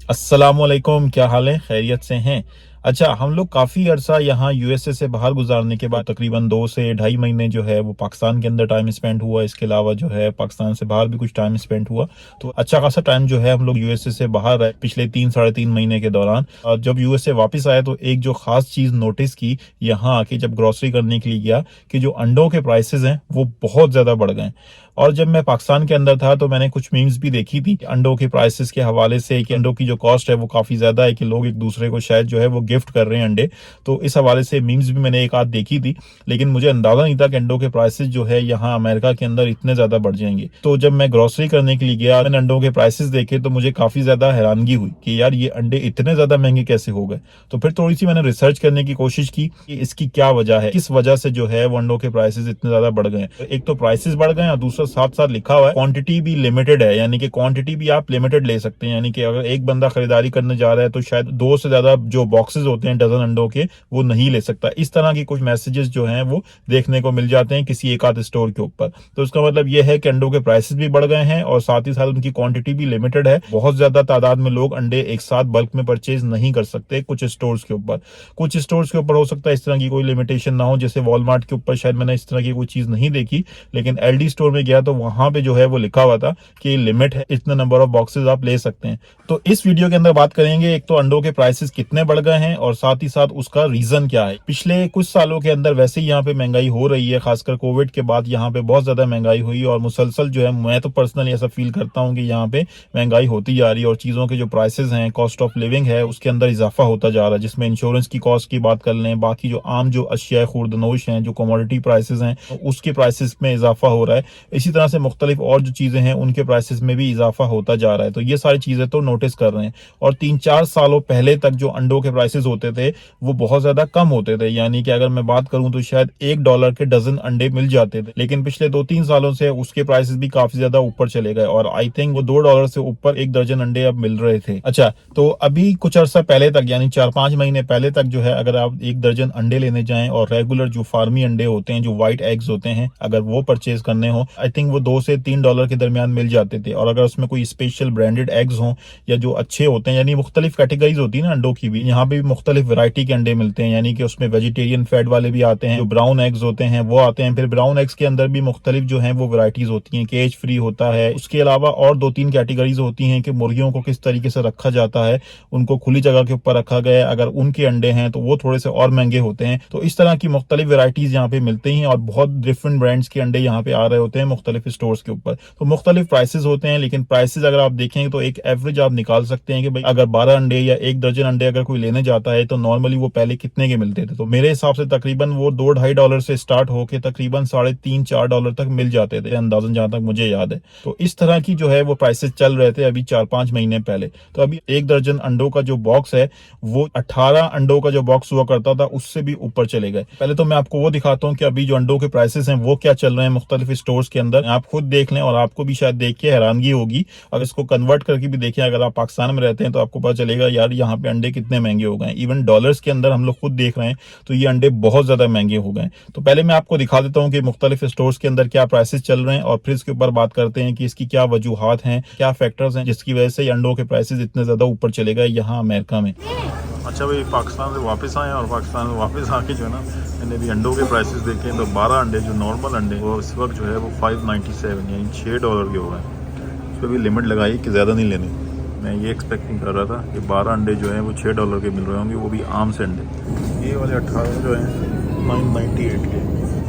अस्सलामुअलैकुम, क्या हाल है? खैरियत से हैं? अच्छा, हम लोग काफ़ी अरसा यहाँ यूएसए से बाहर गुजारने के बाद तकरीबन 2 से ढाई महीने जो है वो पाकिस्तान के अंदर टाइम स्पेंड हुआ। इसके अलावा जो है पाकिस्तान से बाहर भी कुछ टाइम स्पेंड हुआ। तो अच्छा खासा टाइम जो है हम लोग यूएसए से बाहर रहे पिछले 3 साढ़े 3 महीने के दौरान। और जब यूएसए वापस आया तो एक जो खास चीज़ नोटिस की यहाँ आके जब ग्रोसरी करने के लिए गया कि जो अंडों के प्राइसेस हैं वो बहुत ज़्यादा बढ़ गए। और जब मैं पाकिस्तान के अंदर था तो मैंने कुछ मीम्स भी देखी थी अंडों के प्राइसेस के हवाले से कि अंडों की जो कॉस्ट है वो काफ़ी ज़्यादा है कि लोग एक दूसरे को शायद जो है वो गिफ्ट कर रहे हैं अंडे। तो इस हवाले से मीम्स भी मैंने एक आध देखी थी, लेकिन मुझे अंदाज़ा नहीं था कि अंडों के प्राइसेस जो है यहाँ अमेरिका के अंदर इतने ज़्यादा बढ़ जाएंगे। तो जब मैं ग्रोसरी करने के लिए गया, मैंने अंडों के प्राइसेस देखे तो मुझे काफ़ी ज़्यादा हैरानगी हुई कि यार ये अंडे इतने ज़्यादा महंगे कैसे हो गए। तो फिर थोड़ी सी मैंने रिसर्च करने की कोशिश की कि इसकी क्या वजह है, किस वजह से जो है वो अंडों के प्राइसेस इतने ज़्यादा बढ़ गए। एक तो प्राइसेस बढ़ गए और दूसरा साथ साथ लिखा हुआ है क्वांटिटी भी लिमिटेड है, यानी कि क्वांटिटी भी आप लिमिटेड ले सकते हैं। यानी कि अगर एक बंदा खरीदारी करने जा रहा है तो शायद 2 से ज्यादा जो बॉक्सेस होते हैं डजन अंडों के वो नहीं ले सकता। इस तरह की कुछ मैसेजेस जो हैं वो देखने को मिल जाते हैं किसी एक आध स्टोर के ऊपर। तो इसका मतलब ये है कि अंडों के प्राइसेस भी बढ़ गए हैं और साथ ही साथ उनकी क्वांटिटी भी लिमिटेड है। बहुत ज्यादा तादाद में लोग अंडे एक साथ बल्क में परचेज नहीं कर सकते कुछ स्टोर्स के ऊपर। कुछ स्टोर्स के ऊपर हो सकता है इस तरह की कोई लिमिटेशन ना हो, जैसे वॉलमार्ट के ऊपर शायद मैंने इस तरह की कोई चीज नहीं देखी। लेकिन एलडी स्टोर में गया तो वहां पे जो है वो लिखा हुआ था कि लिमिट है, इतने नंबर ऑफ बॉक्सेस आप ले सकते हैं। तो इस वीडियो के अंदर बात करेंगे एक तो अंडों के प्राइसेस कितने बढ़ गए हैं और साथ ही साथ उसका रीजन क्या है। पिछले कुछ सालों के अंदर वैसे ही यहाँ पे महंगाई हो रही है, खासकर कोविड के बाद यहाँ पे बहुत ज्यादा महंगाई हुई और मुसलसल जो है मैं तो पर्सनली ऐसा फील करता हूँ कि यहाँ पे महंगाई होती जा रही है और चीजों के जो प्राइसेस हैं, कॉस्ट ऑफ लिविंग है, उसके अंदर इजाफा होता जा रहा है। जिसमें इंश्योरेंस की कॉस्ट की बात कर लें, बाकी जो आम जो अशिया खुर्दनोश हैं, जो कमोडिटी प्राइसेस हैं, उसके प्राइसेस में इजाफा हो रहा है। इसी तरह से मुख्तलिफ और जो चीजें हैं उनके प्राइसेस में भी इजाफा होता जा रहा है। तो ये सारी चीजें तो नोटिस कर रहे हैं। और 3-4 सालों पहले तक जो अंडों के प्राइसेस होते थे वो बहुत ज्यादा कम होते थे, यानी कि अगर मैं बात करूं तो शायद $1 के डजन अंडे मिल जाते थे। लेकिन पिछले 2-3 सालों से उसके प्राइसेस भी काफी ज्यादा ऊपर चले गए और आई थिंक वो $2 से ऊपर एक दर्जन अंडे अब मिल रहे थे। अच्छा, तो अभी कुछ अर्सा पहले तक यानी 4-5 महीने पहले तक जो है अगर आप एक दर्जन अंडे लेने जाएं और रेगुलर जो फार्मी अंडे होते हैं, जो व्हाइट एग्स होते हैं, अगर वो परचेज करने हो आई थिंक वो $2 से $3 के दरमियान मिल जाते थे। और अगर उसमें कोई स्पेशल ब्रांडेड एग्स हों या जो अच्छे होते हैं, यानी मुख्तलिफ कैटेगरीज होती है ना अंडों की भी, यहाँ पे भी मुख्तलिफ वैरायटी के अंडे मिलते हैं। यानी कि उसमें वेजिटेरियन फैट वाले भी आते हैं, जो ब्राउन एग्स होते हैं वो आते हैं। फिर ब्राउन एग्स के अंदर भी मुख्तलिफ जो है वो वैरायटीज होती हैं, केज फ्री होता है। उसके अलावा और 2-3 कैटेगरीज होती हैं कि मुर्गियों को किस तरीके से रखा जाता है, उनको खुली जगह के ऊपर रखा गया है, अगर उनके अंडे हैं तो वो थोड़े से और महंगे होते हैं। तो इस तरह की मुख्तलिफ वैरायटीज यहाँ पे मिलती हैं और बहुत डिफरेंट ब्रांड्स के अंडे यहाँ पे आ रहे होते हैं मुख्तलिफ स्टोर्स के ऊपर। तो मुख्तलिफ प्राइसेस होते हैं, लेकिन प्राइसेस अगर आप देखेंगे तो एक एवरेज आप निकाल सकते हैं कि भाई अगर 12 अंडे या एक दर्जन अंडे अगर कोई लेने जाता है तो नॉर्मली वो पहले कितने के मिलते थे। तो मेरे हिसाब से तकरीबन वो $2-2.5 से स्टार्ट होकर तकरीबन $3.5-4 तक मिल जाते थे अंदाजन, जहां तक मुझे याद है। तो इस तरह की जो है वो प्राइसेस चल रहे थे अभी 4-5 महीने पहले। तो अभी एक दर्जन अंडों का जो बॉक्स है वो 18 अंडों का जो बॉक्स हुआ करता था उससे भी ऊपर चले गए। पहले तो मैं आपको वो दिखाता हूँ कि अभी जो अंडों के प्राइसेस हैं वो क्या चल रहे हैं मुख्तलिफ स्टोर्स के अंदर। आप खुद देख लें और आपको भी शायद देख के हैरानगी होगी। अगर इसको कन्वर्ट करके भी देखें, अगर आप पाकिस्तान में रहते हैं तो आपको पता चलेगा यार यहाँ पे अंडे कितने महंगे हो गए। इवन डॉलर्स के अंदर हम लोग खुद देख रहे हैं तो ये अंडे बहुत ज्यादा महंगे हो गए। तो पहले मैं आपको दिखा देता हूँ कि मुख्तलिफ स्टोर्स के अंदर क्या प्राइसेस चल रहे हैं और फिर इसके ऊपर बात करते हैं कि इसकी क्या वजूहात हैं, क्या फैक्टर्स हैं जिसकी वजह से अंडों के प्राइसेस इतने ज्यादा ऊपर चले गए यहाँ अमेरिका में। अच्छा भाई, पाकिस्तान से वापस आए और पाकिस्तान में वापस आके जो है ना मैंने भी अंडों के प्राइसेस देखे तो 12 अंडे जो नॉर्मल अंडे वो इस वक्त जो है वो $5.97 यानी $6 के हो गए। उस पर भी लिमिट लगाई कि ज़्यादा नहीं लेने। मैं ये एक्सपेक्टिंग कर रहा था कि 12 अंडे जो हैं वो $6 के मिल रहे होंगे, वो भी आम से अंडे। ये वाले 18 जो हैं 998 के,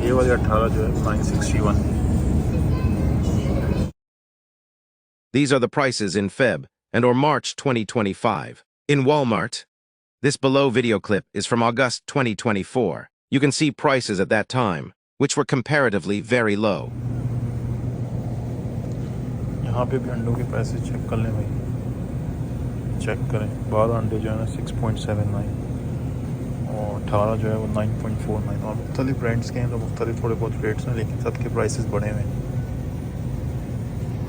ये वाले 18 जो है 961 के। These are the prices in Feb and or March 2025. In Walmart, this below video clip is from August 2024. You can see prices at that time, which were comparatively very low. यहाँ पे भी अंडों के प्राइसेस चेक कर लें भाई, check करें। 12 अंडे जो है ना 6.79 और 18 जो है वो 9.49। और मुख्तलिफ ब्रांड्स के हैं तो मुख्तलिफ थोड़े बहुत रेट्स हैं, लेकिन सबके प्राइसेस बढ़े हुए हैं।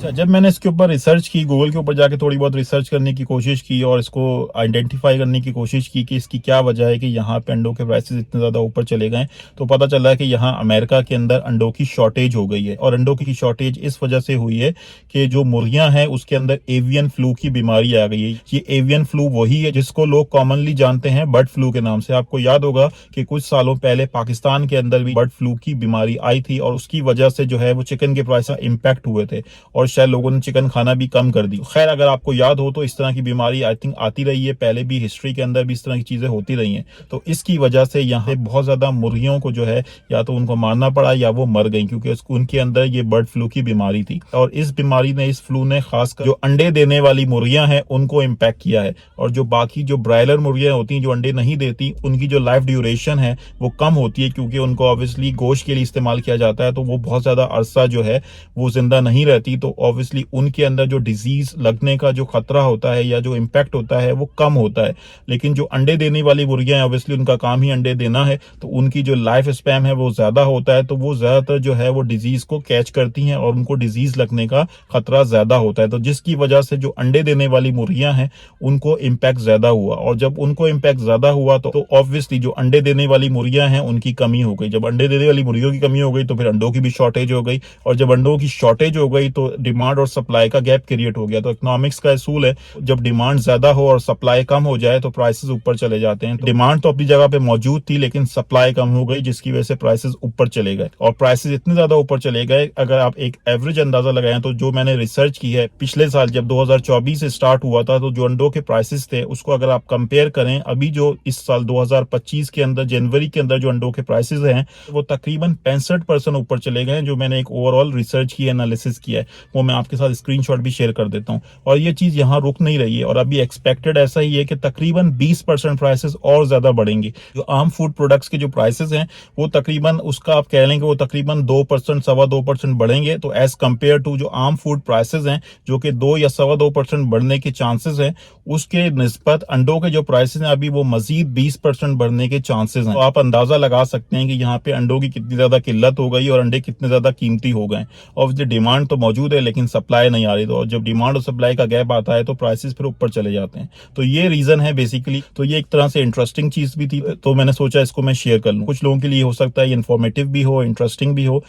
अच्छा, जब मैंने इसके ऊपर रिसर्च की, गूगल के ऊपर जाके थोड़ी बहुत रिसर्च करने की कोशिश की और इसको आइडेंटिफाई करने की कोशिश की कि इसकी क्या वजह है कि यहाँ पे अंडों के प्राइसेस इतने ज़्यादा ऊपर चले गए, तो पता चला कि यहाँ अमेरिका के अंदर अंडों की शॉर्टेज हो गई है। और अंडों की शॉर्टेज इस वजह से हुई है कि जो मुर्गियां हैं उसके अंदर एवियन फ्लू की बीमारी आ गई है। ये एवियन फ्लू वही है जिसको लोग कॉमनली जानते हैं बर्ड फ्लू के नाम से। आपको याद होगा कि कुछ सालों पहले पाकिस्तान के अंदर भी बर्ड फ्लू की बीमारी आई थी और उसकी वजह से जो है वो चिकन के प्राइस इम्पैक्ट हुए थे और शायद लोगों ने चिकन खाना भी कम कर दी। खैर, अगर आपको याद हो तो इस तरह की बीमारी आई थिंक आती रही है, पहले भी हिस्ट्री के अंदर भी इस तरह की चीजें होती रही हैं। तो इसकी वजह से यहाँ बहुत ज्यादा मुर्गियों को जो है या तो उनको मारना पड़ा या वो मर गई, क्योंकि उनके अंदर ये बर्ड फ्लू की बीमारी थी। और इस बीमारी ने, इस फ्लू ने खासकर जो अंडे देने वाली मुर्गियां हैं उनको इम्पैक्ट किया है। और जो बाकी जो ब्रायलर मुर्गियां होती हैं जो अंडे नहीं देती, उनकी जो लाइफ ड्यूरेशन है वो कम होती है, क्योंकि उनको ऑब्वियसली गोश्त के लिए इस्तेमाल किया जाता है, तो वो बहुत ज्यादा अरसा जो है वो जिंदा नहीं रहती। तो ऑब्वियसली उनके अंदर जो डिजीज लगने का जो खतरा होता है या जो इम्पैक्ट होता है वो कम होता है। लेकिन जो अंडे देने वाली मुर्गियां हैं, ऑब्वियसली उनका काम ही अंडे देना है, तो उनकी जो लाइफ स्पैन है वो ज्यादा होता है, तो वो ज्यादातर जो है वो डिजीज को कैच करती हैं और उनको डिजीज लगने का खतरा ज्यादा होता है। तो जिसकी वजह से जो अंडे देने वाली मुर्गियां हैं उनको इम्पैक्ट ज्यादा हुआ, और जब उनको इम्पैक्ट ज्यादा हुआ तो ऑब्वियसली जो अंडे देने वाली मुर्गियां हैं उनकी कमी हो गई। जब अंडे देने वाली मुर्गियों की कमी हो गई तो फिर अंडों की भी शॉर्टेज हो गई, और जब अंडों की शॉर्टेज हो गई तो डिमांड और सप्लाई का गैप क्रिएट हो गया। तो इकोनॉमिक्स का असूल है, जब डिमांड ज्यादा हो और सप्लाई कम हो जाए तो प्राइसेस ऊपर चले जाते हैं। डिमांड तो अपनी जगह पे मौजूद थी लेकिन सप्लाई कम हो गई, जिसकी वजह से प्राइसेस ऊपर चले गए। और प्राइसेस इतने ज्यादा ऊपर चले गए, अगर आप एक एवरेज अंदाजा लगाएं तो जो मैंने रिसर्च की है, पिछले साल जब 2024 से स्टार्ट हुआ था तो जो अंडों के प्राइसेस थे उसको अगर आप कंपेयर करें अभी जो इस साल 2025 के अंदर जनवरी के अंदर जो अंडों के प्राइसेस हैं वो तकरीबन 65% ऊपर चले गए, जो मैंने एक ओवरऑल रिसर्च की, एनालिसिस किया है, वो मैं आपके साथ स्क्रीनशॉट भी शेयर कर देता हूं। और ये चीज यहाँ रुक नहीं रही है और अभी एक्सपेक्टेड ऐसा ही है कि तकरीबन 20% प्राइसेस और ज्यादा बढ़ेंगे। जो आम फूड प्रोडक्ट्स के जो प्राइसेस हैं वो तकरीबन, उसका आप कह लें कि वो तकरीबन 2%, 2.25% बढ़ेंगे। तो एज कंपेयर टू जो आम फूड प्राइसेस हैं जो कि 2 या 2.25% बढ़ने के चांसेस हैं, उसके निस्बत अंडों के जो प्राइसेस हैं अभी वो मजीद 20% बढ़ने के चांसेस हैं। तो आप अंदाजा लगा सकते हैं कि यहाँ पे अंडों की कितनी ज्यादा किल्लत हो गई और अंडे कितने ज्यादा कीमती हो गए। ऑब्वियसली डिमांड तो मौजूद है लेकिन सप्लाई नहीं आ रही, तो जब डिमांड और सप्लाई का गैप आता है तो प्राइसेस फिर ऊपर चले जाते हैं। तो ये रीजन है बेसिकली। तो ये एक तरह से इंटरेस्टिंग चीज भी थी, तो मैंने सोचा इसको मैं शेयर कर लूं। कुछ लोगों के लिए हो सकता है ये इन्फॉर्मेटिव भी हो, इंटरेस्टिंग भी हो।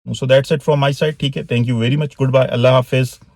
So that's it from my side. ठीक है, thank you very much, good bye, Allah Hafiz.